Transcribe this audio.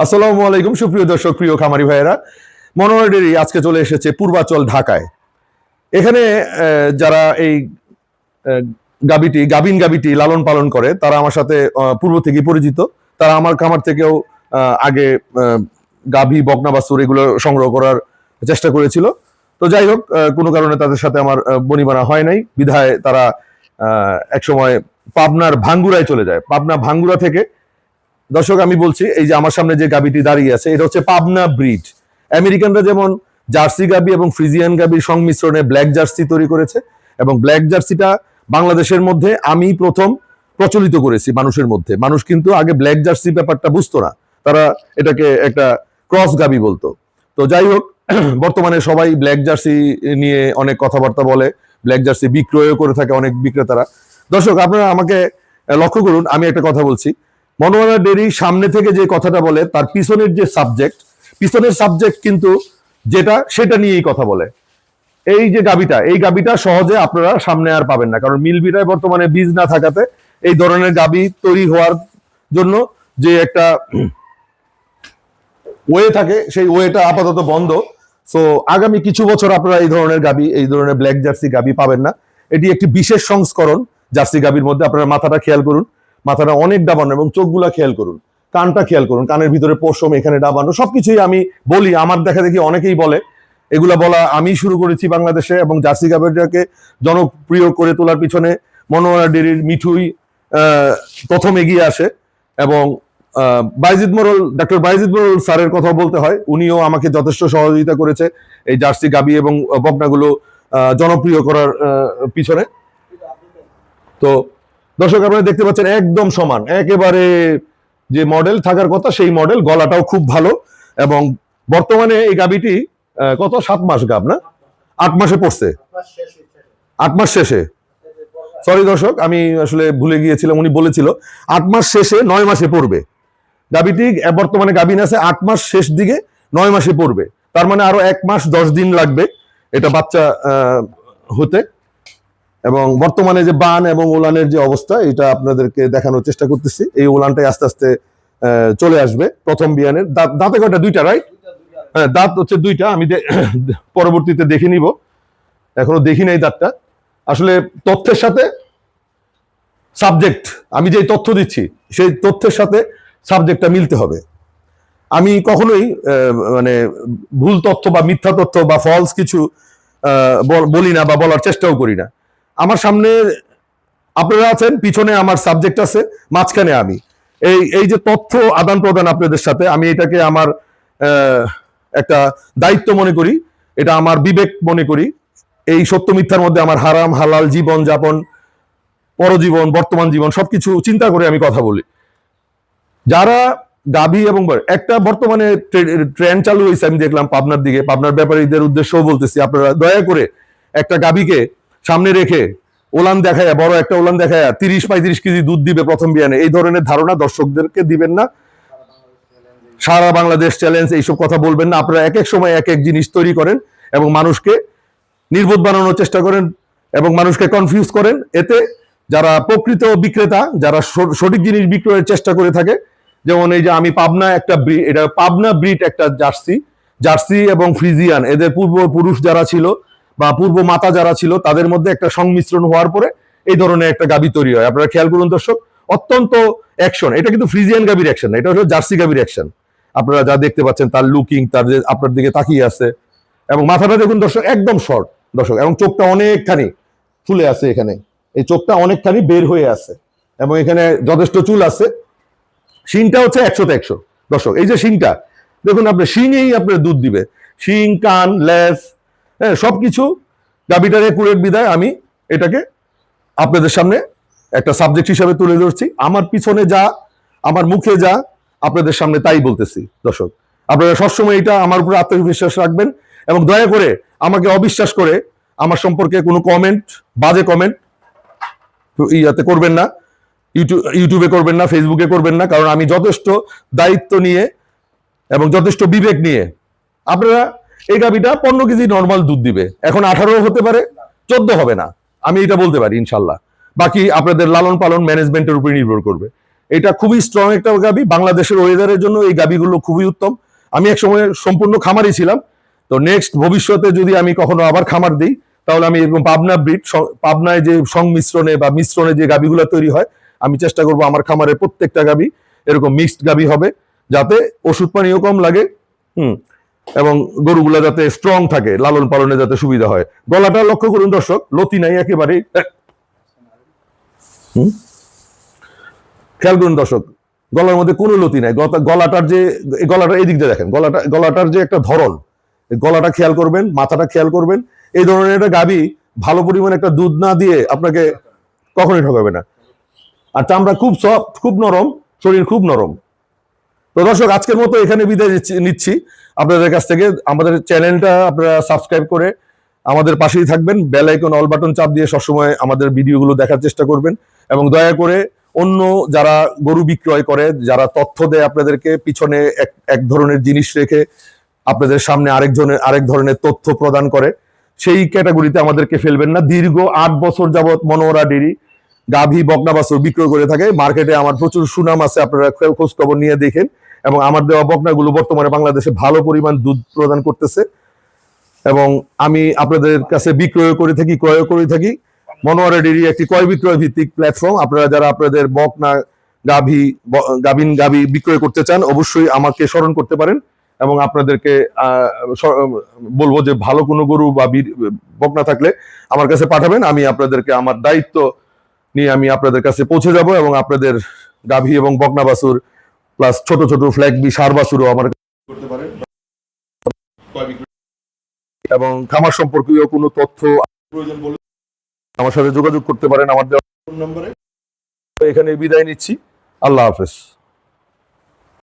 আসসালামু আলাইকুম সুপ্রিয় দর্শক, প্রিয় খামারি ভাইয়েরা, মনোহর ডেইরি আজকে চলে এসেছে পূর্বাচল ঢাকায়। এখানে যারা এই গাবিন গাবিটি লালন পালন করে তারা আমার সাথে পূর্ব থেকে পরিচিত। তারা আমার খামার থেকেও আগে গাভী, বকনা, বাছুর এগুলো সংগ্রহ করার চেষ্টা করেছিল। তো যাই হোক, কোনো কারণে তাদের সাথে আমার বনিবনা হয় নাই, বিধায় তারা একসময় পাবনার ভাঙ্গুরায় চলে যায়। পাবনা ভাঙ্গুরা থেকে, দর্শক আমি বলছি, এই যে আমার সামনে যে গাবিটি দাঁড়িয়ে আছে এটা হচ্ছে পাবনা ব্রিড। আমেরিকানরা যেমন জার্সি গাবি এবং ফ্রিজিয়ান গাবির সংমিশ্রণে ব্ল্যাক জার্সি তৈরি করেছে, এবং ব্ল্যাক জার্সিটা বাংলাদেশের মধ্যে আমি প্রথম প্রচলিত করেছি মানুষের মধ্যে। মানুষ কিন্তু আগে ব্ল্যাক জার্সি ব্যাপারটা বুঝতো না, তারা এটাকে একটা ক্রস গাবি বলতো। তো যাই হোক, বর্তমানে সবাই ব্ল্যাক জার্সি নিয়ে অনেক কথাবার্তা বলে, ব্ল্যাক জার্সি বিক্রয় করে থাকে অনেক বিক্রেতারা। দর্শক আপনারা আমাকে লক্ষ্য করুন, আমি একটা কথা বলছি, মনোহরা ডেইরি সামনে থেকে যে কথাটা বলে তার পিছনের যে সাবজেক্ট, পিছনের সাবজেক্ট কিন্তু যেটা সেটা নিয়েই কথা বলে। এই যে গাবিটা, এই গাবিটা সহজে আপনারা সামনে আর পাবেন না, কারণ মিলবিটায় বর্তমানে বীজ না থাকাতে এই ধরনের গাবি তৈরি হওয়ার জন্য যে একটা ওয়ে থাকে, সেই ওয়েটা আপাতত বন্ধ। সো আগামী কিছু বছর আপনারা এই ধরনের গাবি, এই ধরনের ব্ল্যাক জার্সি গাবি পাবেন না। এটি একটি বিশেষ সংস্করণ জার্সি গাবির মধ্যে। আপনারা মাথাটা খেয়াল করুন, মাথাটা অনেক ডাবানো, এবং চোখগুলা খেয়াল করুন, কানটা খেয়াল করুন, কানের ভিতরে পশম, এখানে ডাবানো, সবকিছুই আমি বলি। আমার দেখা দেখি অনেকেই বলে, এগুলা বলা আমি শুরু করেছি বাংলাদেশে, এবং জার্সি গাবিটাকে জনপ্রিয় করে তোলার পিছনে মনোহরা ডেইরির মিঠুই প্রথম এগিয়ে আসে। এবং ডক্টর বাইজিদ মোরল স্যারের কথা বলতে হয়, উনিও আমাকে যথেষ্ট সহযোগিতা করেছে এই জার্সি গাবি এবং বকনাগুলো জনপ্রিয় করার পিছনে। তো দর্শক আপনারা দেখতে পাচ্ছেন একদম সমান, একেবারে যে মডেল থাকার কথা সেই মডেল, গলাটাও খুব ভালো। এবং বর্তমানে এই গাবিটি কত 7 মাস গাব না 8 মাসে পড়ছে, 8 মাস শেষে, সরি দর্শক আমি আসলে ভুলে গিয়েছিলাম, উনি বলেছিল 8 মাস শেষে 9 মাসে পড়বে। গাবিটি বর্তমানে গাবিন আছে 8 মাস শেষ দিকে 9 মাসে পড়বে, তার মানে আরো 1 মাস 10 দিন লাগবে এটা বাচ্চা হতে। এবং বর্তমানে যে বান এবং ওলানের যে অবস্থা, এটা আপনাদেরকে দেখানোর চেষ্টা করতেছি। এই ওলানটাই আস্তে আস্তে চলে আসবে প্রথম বিয়ানের। দাঁতে কয়টা? 2টা, রাইট? হ্যাঁ, দাঁত হচ্ছে 2টা। আমি পরবর্তীতে দেখে নিব, এখনো দেখি নাই দাঁতটা। আসলে তথ্যের সাথে সাবজেক্ট, আমি যে তথ্য দিচ্ছি সেই তথ্যের সাথে সাবজেক্টটা মিলতে হবে। আমি কখনোই মানে ভুল তথ্য বা মিথ্যা তথ্য বা ফলস কিছু বলি না বা বলার চেষ্টাও করি না। আমার সামনে আপনারা আছেন, পিছনে আমার সাবজেক্ট আছে, মাঝখানে আমি। এই যে তথ্য আদান প্রদান আপনাদের সাথে, আমি এটাকে আমার একটা দায়িত্ব মনে করি, এটা আমার বিবেক মনে করি। এই সত্য মিথ্যার মধ্যে আমার হারাম হালাল জীবন যাপন, পরজীবন, বর্তমান জীবন সবকিছু চিন্তা করে আমি কথা বলি। যারা গাভী এবং একটা বর্তমানে ট্রেন্ড চালু হয়েছে, আমি দেখলাম পাবনার দিকে, পাবনার ব্যাপারীদের উদ্দেশ্যও বলতেছি, আপনারা দয়া করে একটা গাভীকে সামনে রেখে ওলান দেখায়, বড় একটা ওলান দেখায় 30-35 কেজি দুধ দিবে প্রথম বিয়ানে, এই ধরনের ধারণা দর্শকদেরকে দিবেন না। সারা বাংলাদেশ চ্যালেঞ্জ, এইসব কথা বলবেন না। আপনারা এক এক সময় এক এক জিনিস তৈরি করেন এবং মানুষকে নির্বোধ বানানোর চেষ্টা করেন এবং মানুষকে কনফিউজ করেন। এতে যারা প্রকৃত বিক্রেতা, যারা সঠিক জিনিস বিক্রয়ের চেষ্টা করে থাকে, যেমন এই যে আমি পাবনা একটা এটা পাবনা ব্রিড একটা জার্সি এবং ফ্রিজিয়ান, এদের পূর্বপুরুষ যারা ছিল বা পূর্ব মাতা যারা ছিল, তাদের মধ্যে একটা সংমিশ্রণ হওয়ার পরে এই ধরনের একটা গাবি তৈরি হয়। আপনারা খেয়াল করুন দর্শক, অত্যন্ত অ্যাকশন। এটা কিন্তু ফ্রিজিয়ান গাবির অ্যাকশন, এটা হলো জার্সি গাবির অ্যাকশন। আপনারা যা দেখতে পাচ্ছেন, তার লুকিং, তার যে আপনার দিকে তাকিয়ে আছে, এবং মাথাটা দেখুন দর্শক একদম শর্ট দর্শক, এবং চোখটা অনেকখানি ফুলে আছে, এখানে এই চোখটা অনেকখানি বের হয়ে আছে, এবং এখানে যথেষ্ট চুল আছে। শিংটা হচ্ছে 100তে 100 দর্শক। এই যে শিংটা দেখুন, আপনার শিংয়েই আপনার দুধ দিবে, শিং, কান, লেজ, হ্যাঁ, সবকিছু গাবিটার একুরেট বিদায় আমি এটাকে আপনাদের সামনে একটা সাবজেক্ট হিসাবে তুলে ধরছি। আমার পিছনে যা, আমার মুখে যা, আপনাদের সামনে তাই বলতেছি দর্শক। আপনারা সবসময় এটা আমার উপরে আত্মবিশ্বাস রাখবেন, এবং দয়া করে আমাকে অবিশ্বাস করে আমার সম্পর্কে কোনো কমেন্ট, বাজে কমেন্ট ইয়াতে করবেন না, ইউটিউবে করবেন না, ফেসবুকে করবেন না, কারণ আমি যথেষ্ট দায়িত্ব নিয়ে এবং যথেষ্ট বিবেক নিয়ে, আপনারা এই গাবিটা 15 কেজি নর্মাল দুধ দিবে, এখন 18 হতে পারে, 14 হবে না, আমি এটা বলতে পারি ইনশাল্লাহ। বাকি আপনাদের লালন পালন ম্যানেজমেন্টের উপর নির্ভর করবে। এটা খুবই স্ট্রং একটা গাবি, বাংলাদেশের ওয়েদারের জন্য এই গাবিগুলো খুবই উত্তম। আমি একসময় সম্পূর্ণ খামারই ছিলাম, তো নেক্সট ভবিষ্যতে যদি আমি কখনো আবার খামার দিই, তাহলে আমি এরকম পাবনা ব্রিড, পাবনায় যে সংমিশ্রণে বা মিশ্রণে যে গাবিগুলো তৈরি হয়, আমি চেষ্টা করব আমার খামারের প্রত্যেকটা গাবি এরকম মিক্সড গাবি হবে, যাতে ওষুধ পানিও কম লাগে, এবং গরুগুলা যাতে স্ট্রং থাকে, লালন পালনে যাতে সুবিধা হয়। গলাটা লক্ষ্য করুন দর্শক, লতি নাই একেবারেই। খেয়াল করুন দর্শক, গলার মধ্যে কোনো লতি নাই। গলাটার যে গলাটা এদিক দিয়ে দেখেন, গলাটার যে একটা ধরন, গলাটা খেয়াল করবেন, মাথাটা খেয়াল করবেন। এই ধরনের একটা গাভী ভালো পরিমাণে একটা দুধ না দিয়ে আপনাকে কখনোই ঠকাবে না। আর চামড়া খুব সফট, খুব নরম, শরীর খুব নরম। তো দর্শক, আজকের মতো এখানে বিদায় নিচ্ছি আপনাদের কাছ থেকে। আমাদের চ্যানেলটা আপনারা সাবস্ক্রাইব করে আমাদের পাশেই থাকবেন, বেল আইকন অল বাটন চাপ দিয়ে সবসময় আমাদের ভিডিওগুলো দেখার চেষ্টা করবেন। এবং দয়া করে অন্য যারা গরু বিক্রয় করে, যারা তথ্য দেয় আপনাদেরকে, পিছনে এক ধরনের জিনিস রেখে আপনাদের সামনে আরেক ধরনের তথ্য প্রদান করে, সেই ক্যাটাগরিতে আমাদেরকে ফেলবেন না। দীর্ঘ 8 বছর যাবৎ মনোহরা ডেইরি গাভী বকনা বাছুর বিক্রয় করে থাকে। মার্কেটে আমার প্রচুর সুনাম আছে, আপনারা খোঁজ খবর নিয়ে দেখেন। এবং আমার দেওয়া বকনাগুলো বর্তমানে বাংলাদেশে ভালো পরিমাণ দুধ প্রদান করতেছে, এবং আমি আপনাদের কাছে বিক্রয় করে থাকি, ক্রয় করে থাকি। মনোহরা ডেইরি একটি ক্রয় বিক্রয় ভিত্তিক প্ল্যাটফর্ম। আপনারা যারা আপনাদের বকনা গাভী বিক্রয় করতে চান, অবশ্যই আমাকে স্মরণ করতে পারেন, এবং আপনাদেরকে বলবো যে ভালো কোনো গরু বা বকনা থাকলে আমার কাছে পাঠাবেন। আমি আপনাদেরকে আমার দায়িত্ব নিয়ে আমি আপনাদের কাছে পৌঁছে যাব, এবং আপনাদের গাভী এবং বকনা বাছুর প্লাস ছোট ছোট ফ্ল্যাগবি সার বাছুরও আমার করতে পারেন। এবং খামার সম্পর্কীয় কোনো তথ্য প্রয়োজন বলে আমার সাথে যোগাযোগ করতে পারেন আমার দেওয়া ফোন নম্বরে। এখানে বিদায় নিচ্ছি। আল্লাহ হাফেজ।